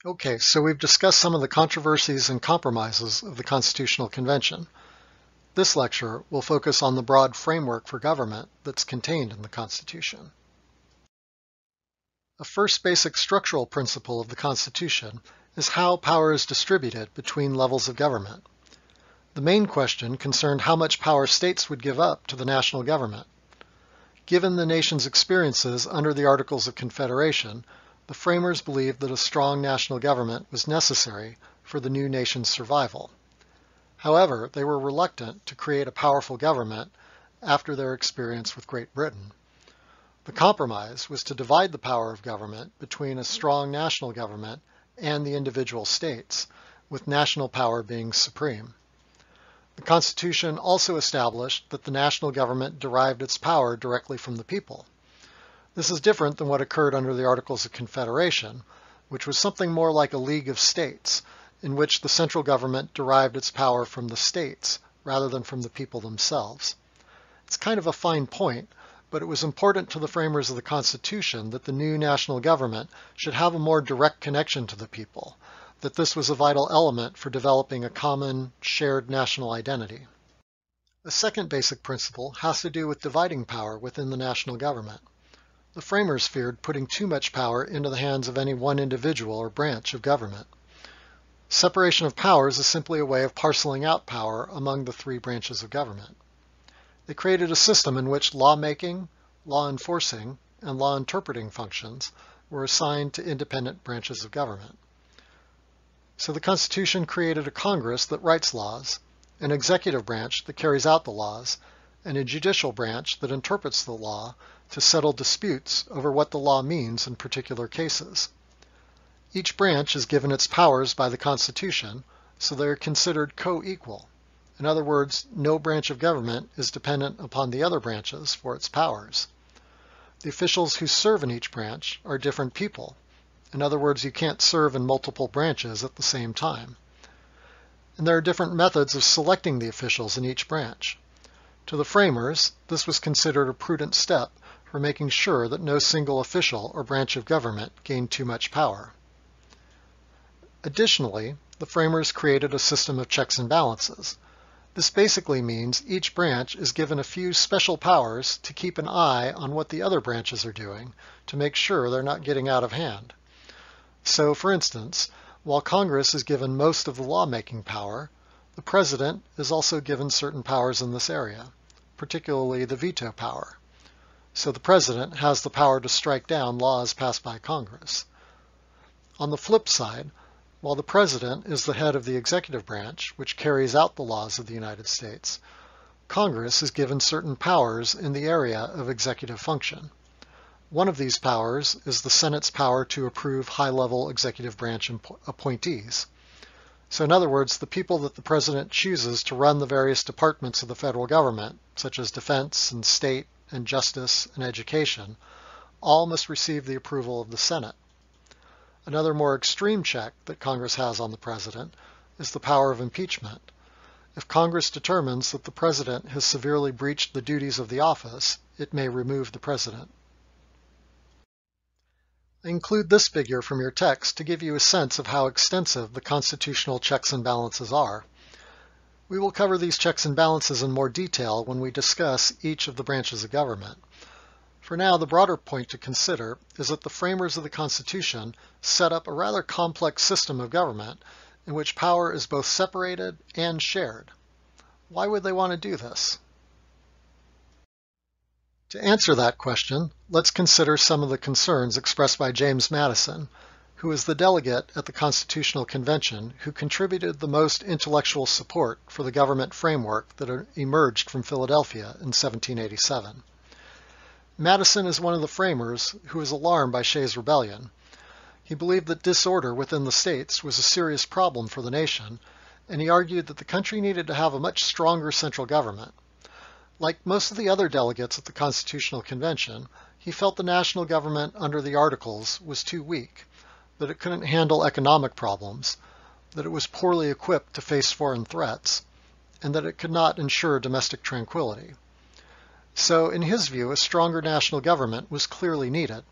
Okay, so we've discussed some of the controversies and compromises of the Constitutional Convention. This lecture will focus on the broad framework for government that's contained in the Constitution. A first basic structural principle of the Constitution is how power is distributed between levels of government. The main question concerned how much power states would give up to the national government. Given the nation's experiences under the Articles of Confederation, the framers believed that a strong national government was necessary for the new nation's survival. However, they were reluctant to create a powerful government after their experience with Great Britain. The compromise was to divide the power of government between a strong national government and the individual states, with national power being supreme. The Constitution also established that the national government derived its power directly from the people. This is different than what occurred under the Articles of Confederation, which was something more like a League of States, in which the central government derived its power from the states rather than from the people themselves. It's kind of a fine point, but it was important to the framers of the Constitution that the new national government should have a more direct connection to the people, that this was a vital element for developing a common, shared national identity. A second basic principle has to do with dividing power within the national government. The framers feared putting too much power into the hands of any one individual or branch of government. Separation of powers is simply a way of parceling out power among the three branches of government. They created a system in which lawmaking, law enforcing, and law interpreting functions were assigned to independent branches of government. So the Constitution created a Congress that writes laws, an executive branch that carries out the laws, and a judicial branch that interprets the law to settle disputes over what the law means in particular cases. Each branch is given its powers by the Constitution, so they are considered co-equal. In other words, no branch of government is dependent upon the other branches for its powers. The officials who serve in each branch are different people. In other words, you can't serve in multiple branches at the same time. And there are different methods of selecting the officials in each branch. To the framers, this was considered a prudent step for making sure that no single official or branch of government gained too much power. Additionally, the framers created a system of checks and balances. This basically means each branch is given a few special powers to keep an eye on what the other branches are doing to make sure they're not getting out of hand. So, for instance, while Congress is given most of the lawmaking power, the President is also given certain powers in this area, particularly the veto power. So the President has the power to strike down laws passed by Congress. On the flip side, while the President is the head of the executive branch, which carries out the laws of the United States, Congress is given certain powers in the area of executive function. One of these powers is the Senate's power to approve high-level executive branch appointees. So in other words, the people that the President chooses to run the various departments of the federal government, such as defense and state and justice and education, all must receive the approval of the Senate. Another more extreme check that Congress has on the President is the power of impeachment. If Congress determines that the President has severely breached the duties of the office, it may remove the President. I include this figure from your text to give you a sense of how extensive the constitutional checks and balances are. We will cover these checks and balances in more detail when we discuss each of the branches of government. For now, the broader point to consider is that the framers of the Constitution set up a rather complex system of government in which power is both separated and shared. Why would they want to do this? To answer that question, let's consider some of the concerns expressed by James Madison, who was the delegate at the Constitutional Convention who contributed the most intellectual support for the government framework that emerged from Philadelphia in 1787. Madison is one of the framers who was alarmed by Shays' Rebellion. He believed that disorder within the states was a serious problem for the nation, and he argued that the country needed to have a much stronger central government. Like most of the other delegates at the Constitutional Convention, he felt the national government under the Articles was too weak, that it couldn't handle economic problems, that it was poorly equipped to face foreign threats, and that it could not ensure domestic tranquility. So, in his view, a stronger national government was clearly needed.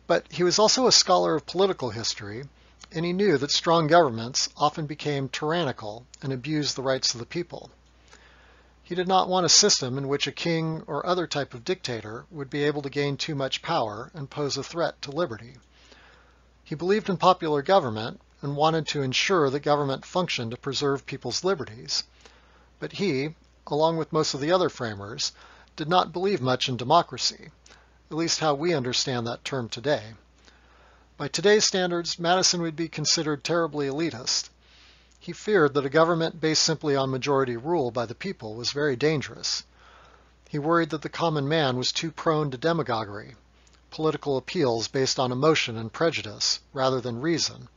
But he was also a scholar of political history, and he knew that strong governments often became tyrannical and abused the rights of the people. He did not want a system in which a king or other type of dictator would be able to gain too much power and pose a threat to liberty. He believed in popular government and wanted to ensure that government functioned to preserve people's liberties. But he, along with most of the other framers, did not believe much in democracy, at least how we understand that term today. By today's standards, Madison would be considered terribly elitist. He feared that a government based simply on majority rule by the people was very dangerous. He worried that the common man was too prone to demagoguery, political appeals based on emotion and prejudice rather than reason,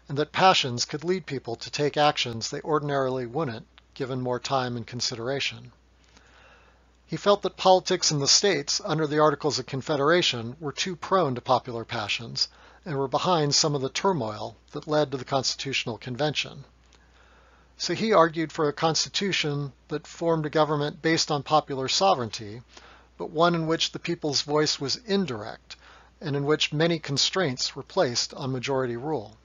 and that passions could lead people to take actions they ordinarily wouldn't, given more time and consideration. He felt that politics in the states under the Articles of Confederation were too prone to popular passions and were behind some of the turmoil that led to the Constitutional Convention. So he argued for a constitution that formed a government based on popular sovereignty, but one in which the people's voice was indirect and in which many constraints were placed on majority rule.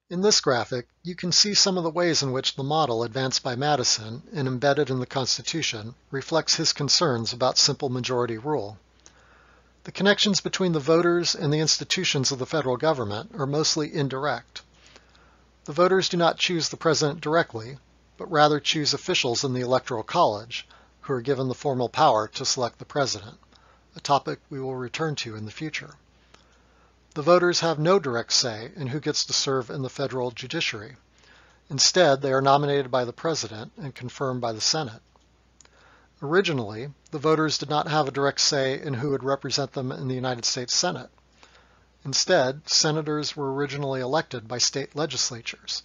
In this graphic, you can see some of the ways in which the model advanced by Madison and embedded in the Constitution reflects his concerns about simple majority rule. The connections between the voters and the institutions of the federal government are mostly indirect. The voters do not choose the president directly, but rather choose officials in the Electoral College, who are given the formal power to select the president, a topic we will return to in the future. The voters have no direct say in who gets to serve in the federal judiciary. Instead, they are nominated by the president and confirmed by the Senate. Originally, the voters did not have a direct say in who would represent them in the United States Senate. Instead, senators were originally elected by state legislatures.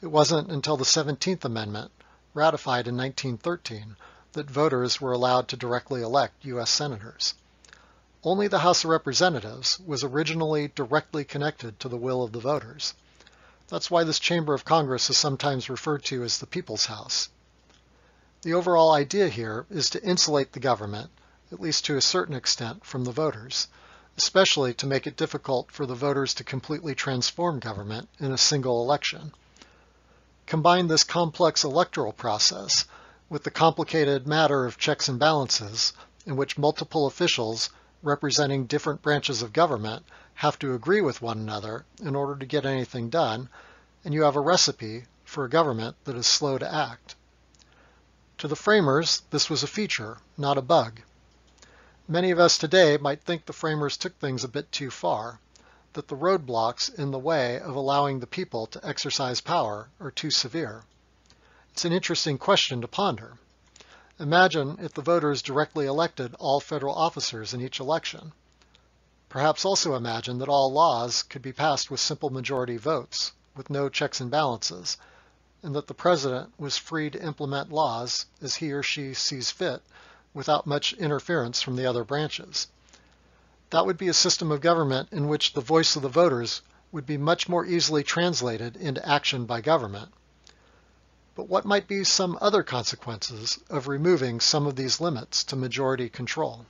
It wasn't until the 17th Amendment, ratified in 1913, that voters were allowed to directly elect U.S. senators. Only the House of Representatives was originally directly connected to the will of the voters. That's why this chamber of Congress is sometimes referred to as the People's House. The overall idea here is to insulate the government, at least to a certain extent, from the voters, especially to make it difficult for the voters to completely transform government in a single election. Combine this complex electoral process with the complicated matter of checks and balances, in which multiple officials representing different branches of government have to agree with one another in order to get anything done, and you have a recipe for a government that is slow to act. To the framers, this was a feature, not a bug. Many of us today might think the framers took things a bit too far, that the roadblocks in the way of allowing the people to exercise power are too severe. It's an interesting question to ponder. Imagine if the voters directly elected all federal officers in each election. Perhaps also imagine that all laws could be passed with simple majority votes, with no checks and balances, and that the president was free to implement laws as he or she sees fit without much interference from the other branches. That would be a system of government in which the voice of the voters would be much more easily translated into action by government. But what might be some other consequences of removing some of these limits to majority control?